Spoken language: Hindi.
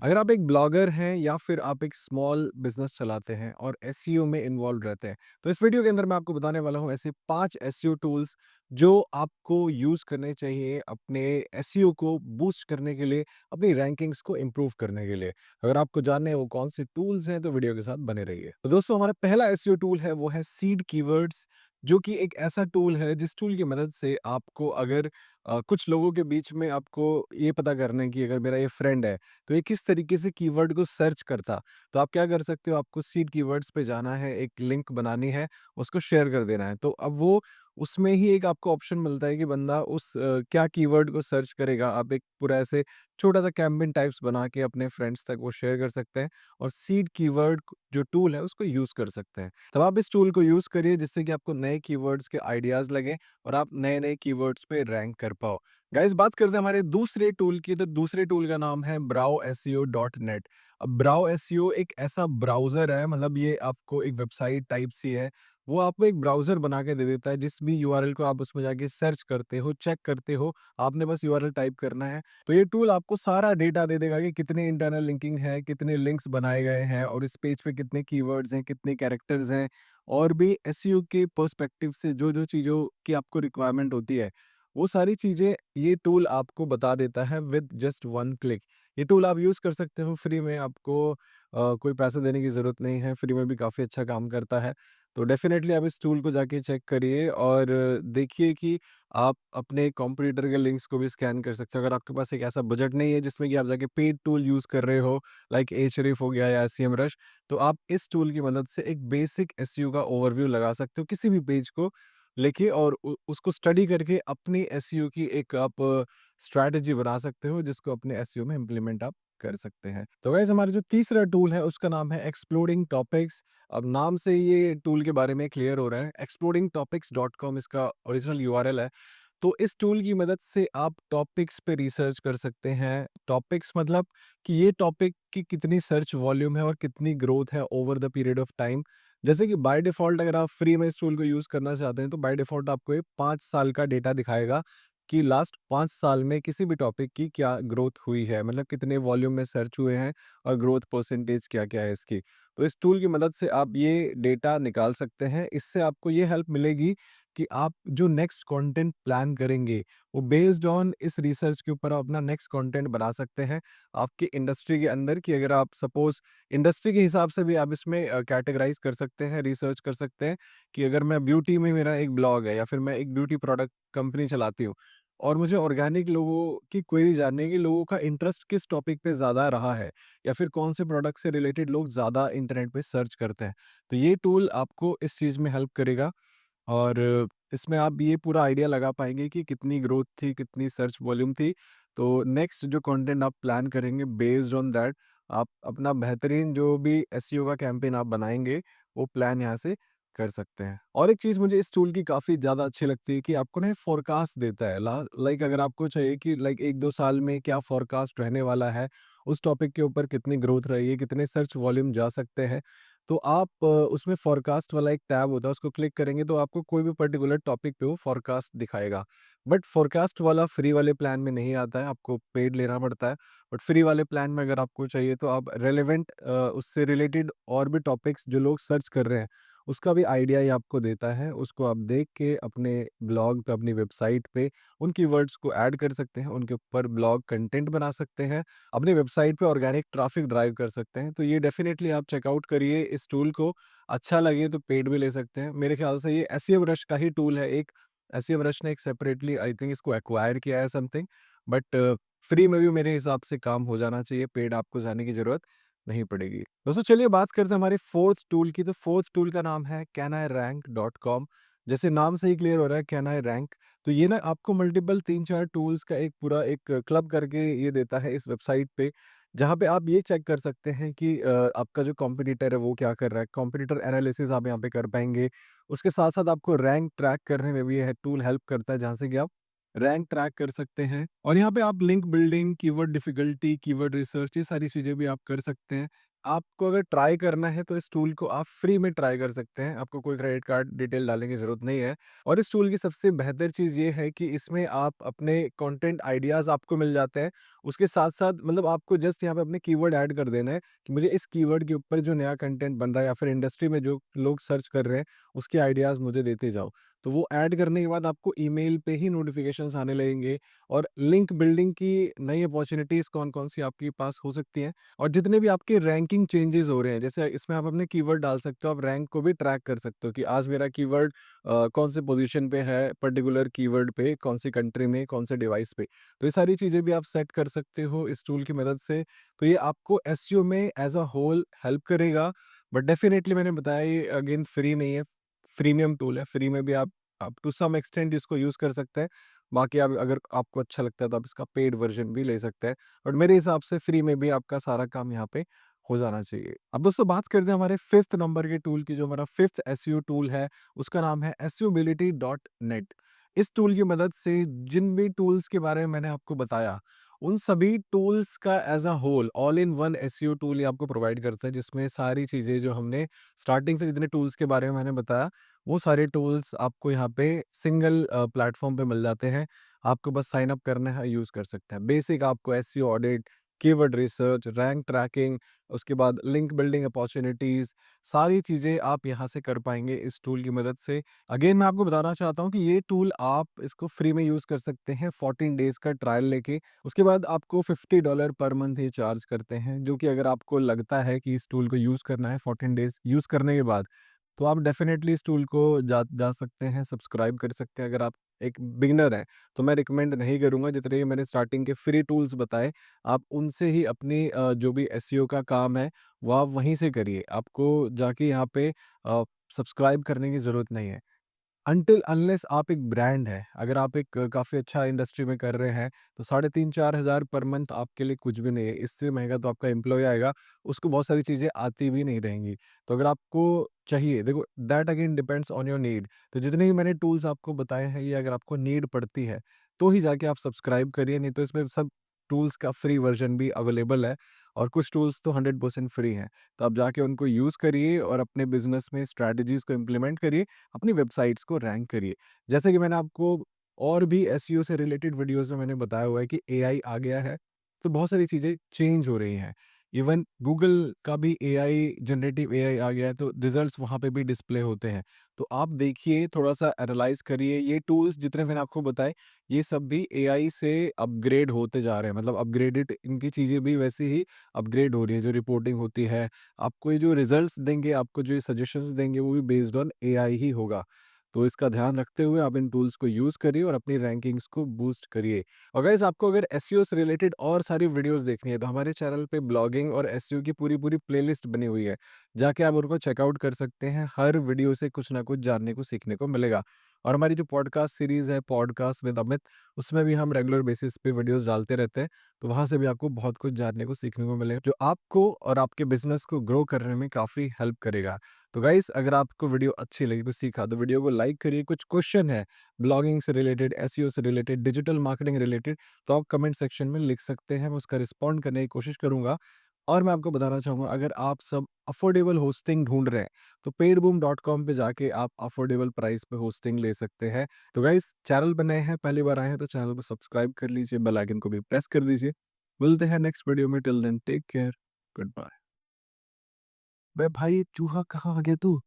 अगर आप एक ब्लॉगर हैं या फिर आप एक स्मॉल बिजनेस चलाते हैं और एसईओ में इन्वॉल्व रहते हैं, तो इस वीडियो के अंदर मैं आपको बताने वाला हूँ ऐसे 5 एसईओ टूल्स जो आपको यूज़ करने चाहिए अपने एसईओ को बूस्ट करने के लिए, अपनी रैंकिंग्स को इम्प्रूव करने के लिए। अगर आपको जानना है वो कौन से टूल्स हैं तो वीडियो के साथ बने रहिए। तो दोस्तों, हमारा पहला एसईओ टूल है वो है सीड कीवर्ड्स, जो कि एक ऐसा टूल है जिस टूल की मदद से आपको अगर कुछ लोगों के बीच में आपको ये पता करना है कि अगर मेरा ये फ्रेंड है तो ये किस तरीके से कीवर्ड को सर्च करता। तो आप क्या कर सकते हो, आपको सीड कीवर्ड्स पे जाना है, एक लिंक बनानी है, उसको शेयर कर देना है। तो अब वो उसमें ही एक आपको ऑप्शन मिलता है कि बंदा उस क्या कीवर्ड को सर्च करेगा। आप एक पूरा ऐसे छोटा-सा कैम्पेन टाइप्स बना के अपने फ्रेंड्स तक वो शेयर कर सकते हैं और सीड कीवर्ड जो टूल है उसको यूज़ कर सकते हैं। तब आप इस टूल को यूज़ करिए जिससे कि आपको नए कीवर्ड्स के आइडियाज़ लगें और आप नए-नए कीवर्ड्स पे रैंक कर पाओ। गाइस, बात करते हैं हमारे दूसरे टूल की। तो दूसरे टूल का नाम है browseo.net। अब browseo एक ऐसा ब्राउज़र है, मतलब ये आपको एक वेबसाइट टाइप सी है। वो आपको एक ब्राउज़र बना के दे देता है, जिस भी यूआरएल को आप उसमें जाके सर्च करते हो, चेक करते हो, आपने बस यूआरएल टाइप करना है। तो ये टूल आपको सारा डेटा दे देगा कि कितने इंटरनल लिंकिंग है, कितने लिंक्स बनाए गए हैं और इस पेज पे कितने कीवर्ड्स हैं, कितने कैरेक्टर्स हैं और भी एसईओ के पर्सपेक्टिव से जो-जो चीज़ों की आपको रिक्वायरमेंट होती है, वो सारी चीज़ें ये टूल आपको बता देता है विद जस्ट वन क्लिक। ये टूल आप यूज़ कर सकते हो फ्री में, आपको कोई पैसा देने की ज़रूरत नहीं है, फ्री में भी काफ़ी अच्छा काम करता है। तो डेफ़िनेटली आप इस टूल को जाके चेक करिए और देखिए कि आप अपने कॉम्पिटिटर के लिंक्स को भी स्कैन कर सकते हो। अगर आपके पास एक ऐसा बजट नहीं है जिसमें कि आप जाके पेड टूल यूज़ कर रहे हो, लाइक एhref हो गया या एसईएमरुश, तो आप इस टूल की मदद से एक बेसिक एसईओ का ओवरव्यू लगा सकते हो किसी भी पेज को लेके और उसको स्टडी करके अपनी एसईओ की एक आप स्ट्रैटेजी बना सकते हो जिसको अपने एसईओ में इम्प्लीमेंट आप कर सकते हैं। तो गाइस, हमारा जो तीसरा टूल है उसका नाम है एक्सप्लोडिंग टॉपिक्स। अब नाम से ये टूल के बारे में क्लियर हो रहा है। explodingtopics.com इसका ओरिजिनल यूआरएल है। तो इस टूल की मदद से आप टॉपिक्स पे रिसर्च कर सकते हैं। टॉपिक्स मतलब कि ये टॉपिक की कितनी सर्च वॉल्यूम है और कितनी ग्रोथ है over the period of time. जैसे कि बाय डिफ़ॉल्ट अगर आप फ्री में इस टूल को यूज़ करना चाहते हैं तो बाय डिफ़ॉल्ट आपको ये 5 साल का डेटा दिखाएगा कि लास्ट 5 साल में किसी भी टॉपिक की क्या ग्रोथ हुई है, मतलब कितने वॉल्यूम में सर्च हुए हैं और ग्रोथ परसेंटेज क्या-क्या है इसकी। तो इस टूल की मदद से आप ये डेटा निकाल सकते हैं। इससे आपको ये हेल्प मिलेगी कि आप जो नेक्स्ट कंटेंट प्लान करेंगे, वो बेस्ड ऑन इस रिसर्च के ऊपर आप अपना नेक्स्ट कंटेंट बना सकते हैं, आपकी इंडस्ट्री के अंदर। कि अगर आप सपोज़ इंडस्ट्री के हिसाब से भी आप इसमें कैटेगराइज़ कर सकते हैं, रिसर्च कर सकते हैं कि अगर मैं ब्यूटी में मेरा एक ब्लॉग है या फिर मैं एक ब्यूटी प्रोडक्ट कंपनी चलाती हूँ और मुझे ऑर्गेनिक लोगों की क्वेरी जाननी है कि लोगों का इंटरेस्ट किस टॉपिक पे ज़्यादा रहा है या फिर कौन से प्रोडक्ट से रिलेटेड लोग ज़्यादा इंटरनेट पे सर्च करते हैं। तो ये टूल आपको इस चीज़ में हेल्प करेगा और इसमें आप ये पूरा आइडिया लगा पाएँगे कि कितनी ग्रोथ थी, कितनी सर्च वॉल्यूम थी। तो नेक्स्ट जो कंटेंट आप प्लान करेंगे बेस्ड ऑन दैट, आप अपना बेहतरीन जो भी एसईओ का कैंपेन आप बनाएँगे, वो प्लान यहाँ से कर सकते हैं। और एक चीज़ मुझे इस टूल की काफ़ी ज़्यादा अच्छी लगती है कि आपको ना ये फ़ोरकास्ट देता है। लाइक अगर आपको चाहिए कि लाइक 1-2 साल में क्या फ़ोरकास्ट रहने वाला है, उस टॉपिक के ऊपर कितनी ग्रोथ रही है, कितने सर्च वॉल्यूम जा सकते हैं। तो आप उसमें फ़ॉरकास्ट वाला एक टैब होता है, उसको क्लिक करेंगे तो आपको कोई भी पर्टिकुलर टॉपिक पे वो फ़ॉरकास्ट दिखाएगा। बट फ़ॉरकास्ट वाला फ्री वाले प्लान में नहीं आता है, आपको पेड लेना पड़ता है। बट फ्री वाले प्लान में अगर आपको चाहिए तो आप रेलेवेंट उससे रिलेटेड और भी टॉपिक्स जो लोग सर्च कर रहे हैं, उसका भी आइडिया ये आपको देता है। उसको आप देख के अपने ब्लॉग पे, अपनी वेबसाइट पे उन कीवर्ड्स को ऐड कर सकते हैं, उनके ऊपर ब्लॉग कंटेंट बना सकते हैं, अपनी वेबसाइट पे ऑर्गेनिक ट्रैफिक ड्राइव कर सकते हैं। तो ये डेफ़िनेटली आप चेकआउट करिए इस टूल को, अच्छा लगे तो पेड भी ले सकते हैं। मेरे ख़्याल से ये एसईएमरुश का ही टूल है एक, एसईएमरुश ने एक सेपरेटली आई थिंक इसको एक्वायर किया है समथिंग, बट फ्री में भी मेरे हिसाब से काम हो जाना चाहिए, पेड आपको जाने की ज़रूरत नहीं पड़ेगी। दोस्तों, चलिए बात करते हैं हमारे 4th टूल की। तो 4th टूल का नाम है canIrank.com। जैसे नाम से ही क्लियर हो रहा है कैन आई रैंक, तो ये ना आपको मल्टीपल 3-4 टूल्स का एक पूरा एक क्लब करके ये देता है इस वेबसाइट पे, जहाँ पे आप ये चेक कर सकते हैं कि आपका जो कॉम्पिटिटर है वो क्या कर रहा है। कॉम्पिटिटर एनालिसिस आप यहाँ पे कर पाएँगे। उसके साथ-साथ आपको रैंक ट्रैक करने में भी ये टूल हेल्प करता है, जहाँ से कि आप रैंक ट्रैक कर सकते हैं और यहाँ पे आप link building, keyword difficulty, keyword research, ये सारी चीज़ें भी आप कर सकते हैं। आपको अगर ट्राई करना है तो इस टूल को आप फ्री में ट्राई कर सकते हैं। आपको कोई क्रेडिट कार्ड डिटेल डालने की ज़रूरत नहीं है और इस टूल की सबसे बेहतर चीज़ ये है कि इसमें आप अपने कंटेंट आइडियाज़ आपको मिल जाते हैं। उसके साथ-साथ मतलब आपको जस्ट यहाँ पे अपने कीवर्ड ऐड कर देना है कि मुझे इस कीवर्ड के ऊपर जो नया कंटेंट बन रहा है या फिर इंडस्ट्री में जो लोग सर्च कर रहे हैं, उसके आइडियाज़ मुझे देते जाओ। तो वो ऐड करने के बाद आपको ईमेल पे ही नोटिफ़िकेशंस आने लगेंगे और लिंक बिल्डिंग की नई अपॉर्च्युनिटीज़ कौन-कौन सी आपके पास हो सकती हैं। और जितने भी आपके रैंकिंग चेंजेस हो रहे हैं, जैसे इसमें आप अपने कीवर्ड डाल सकते हो, आप रैंक को भी ट्रैक कर सकते हो कि आज मेरा कीवर्ड कौन से पोजीशन पे है, पर्टिकुलर कीवर्ड पे, कौन सी कंट्री में, कौन से डिवाइस पे। तो ये सारी चीज़ें भी आप सेट कर सकते हो इस टूल की मदद से। तो ये आपको एसईओ में एज़ अ होल हेल्प करेगा, बट डेफ़िनेटली मैंने बताया ये अगेन फ्री नहीं है, फ्रीमियम टूल है। फ्री में भी आप टू सम एक्सटेंट इसको यूज़ कर सकते हैं। बाकी आप अगर आपको अच्छा लगता है तो आप इसका पेड वर्ज़न भी ले सकते हैं। और मेरे हिसाब से फ्री में भी आपका सारा काम यहाँ पे हो जाना चाहिए। अब दोस्तों बात करते हैं हमारे 5th नंबर के टूल की, जो हमारा 5th एसईओ टूल है, उसका नाम है एसईओबिलिटी.नेट। इस टूल की मदद से जिन भी टूल्स के बारे में मैंने आपको बताया, उन सभी टूल्स का as a whole all in one SEO tool ये आपको प्रोवाइड करता है, जिसमें सारी चीज़ें जो हमने स्टार्टिंग से जितने टूल्स के बारे में मैंने बताया, वो सारे टूल्स आपको यहाँ पे सिंगल प्लेटफ़ॉर्म पे मिल जाते हैं। आपको बस साइन अप करना है, यूज़ कर सकते हैं। बेसिक आपको SEO audit, keyword research, rank tracking, उसके बाद लिंक बिल्डिंग अपॉर्च्युनिटीज़, सारी चीज़ें आप यहाँ से कर पाएँगे इस टूल की मदद से। अगेन मैं आपको बताना चाहता हूँ कि ये टूल आप इसको फ्री में यूज़ कर सकते हैं 14 डेज़ का ट्रायल लेके। उसके बाद आपको $50 पर मंथ ये चार्ज करते हैं, जो कि अगर आपको लगता है कि इस टूल को यूज़ करना है 14 डेज़ यूज़ करने के बाद, तो आप डेफ़िनेटली इस टूल को जा जा सकते हैं, सब्सक्राइब कर सकते हैं। अगर आप एक बिगिनर हैं, तो मैं रिकमेंड नहीं करूँगा। जितने भी मैंने स्टार्टिंग के फ्री टूल्स बताए, आप उनसे ही अपनी जो भी एसईओ का काम है, वो आप वहीं से करिए। आपको जाके यहाँ पे सब्सक्राइब करने की ज़रूरत नहीं है। अनटिल अनलेस आप एक ब्रांड हैं, अगर आप एक काफ़ी अच्छा इंडस्ट्री में कर रहे हैं, तो साढ़े 3-4 हज़ार पर मंथ आपके लिए कुछ भी नहीं है। इससे महँगा तो आपका एम्प्लॉयी आएगा, उसको बहुत सारी चीज़ें आती भी नहीं रहेंगी। तो अगर आपको चाहिए, देखो that again depends on your need. तो जितने भी मैंने टूल्स आपको बताए हैं, ये अगर आपको नीड पड़ती है, तो ही जाके आप सब्सक्राइब करिए, नहीं तो इसमें सब टूल्स का फ्री वर्ज़न भी अवेलेबल है और कुछ टूल्स तो 100% फ्री हैं। तो आप जाके उनको यूज़ करिए और अपने बिज़नेस में स्ट्रैटेजीज़ को इम्प्लीमेंट करिए, अपनी वेबसाइट्स को रैंक करिए। जैसे कि मैंने आपको और भी एसईओ से रिलेटेड वीडियोज़ में मैंने बताया हुआ है कि एआई आ गया है, तो बहुत सारी चीज़ें चेंज हो रही हैं। इवन गूगल का भी एआई जनरेटिव एआई आ गया है, तो रिज़ल्ट्स वहाँ पे भी डिस्प्ले होते हैं। तो आप देखिए, थोड़ा-सा एनालाइज़ करिए, ये टूल्स जितने मैंने आपको बताए, ये सब भी एआई से अपग्रेड होते जा रहे हैं। मतलब अपग्रेडेड इनकी चीज़ें भी वैसे ही अपग्रेड हो रही है, जो रिपोर्टिंग होती है, आपको ये जो रिज़ल्ट्स देंगे, आपको जो ये सजेशंस देंगे, वो भी बेस्ड ऑन एआई ही होगा। तो इसका ध्यान रखते हुए आप इन टूल्स को यूज़ करिए और अपनी रैंकिंग्स को बूस्ट करिए। और गाइज़, आपको अगर एसईओ से रिलेटेड और सारी वीडियोज़ देखनी है, तो हमारे चैनल पे ब्लॉगिंग और एसईओ की पूरी-पूरी प्लेलिस्ट बनी हुई है। जाके आप उनको चेकआउट कर सकते हैं। हर वीडियो से कुछ ना कुछ जानने को, सीखने को मिलेगा। और हमारी जो पॉडकास्ट सीरीज़ है, पॉडकास्ट विद अमित, उसमें भी हम रेगुलर बेसिस पे वीडियोज़ डालते रहते हैं। तो वहाँ से भी आपको बहुत कुछ जानने को, सीखने को मिलेगा, जो आपको और आपके बिज़नेस को ग्रो करने में काफ़ी हेल्प करेगा। तो गाइस, अगर आपको वीडियो अच्छी लगी, कुछ सीखा, तो वीडियो को लाइक करिए। कुछ क्वेश्चन है ब्लॉगिंग से रिलेटेड, एसईओ से रिलेटेड, डिजिटल मार्केटिंग रिलेटेड, तो आप कमेंट सेक्शन में लिख सकते हैं। मैं उसका रिस्पॉन्ड करने की कोशिश करूंगा। और मैं आपको बताना चाहूँगा, अगर आप सब अफोर्डेबल होस्टिंग ढूंढ रहे हैं, तो पेडबूम.com पे जाके आप अफोर्डेबल प्राइस पे होस्टिंग ले सकते हैं। तो गाइस, चैनल पे नए हैं, पहली बार आए हैं, तो चैनल को सब्सक्राइब कर लीजिए, बेल आइकन को भी प्रेस कर दीजिए। मिलते हैं नेक्स्ट वीडियो में। Till then take care, good bye. बे भाई, चूहा कहाँ आ गया तू?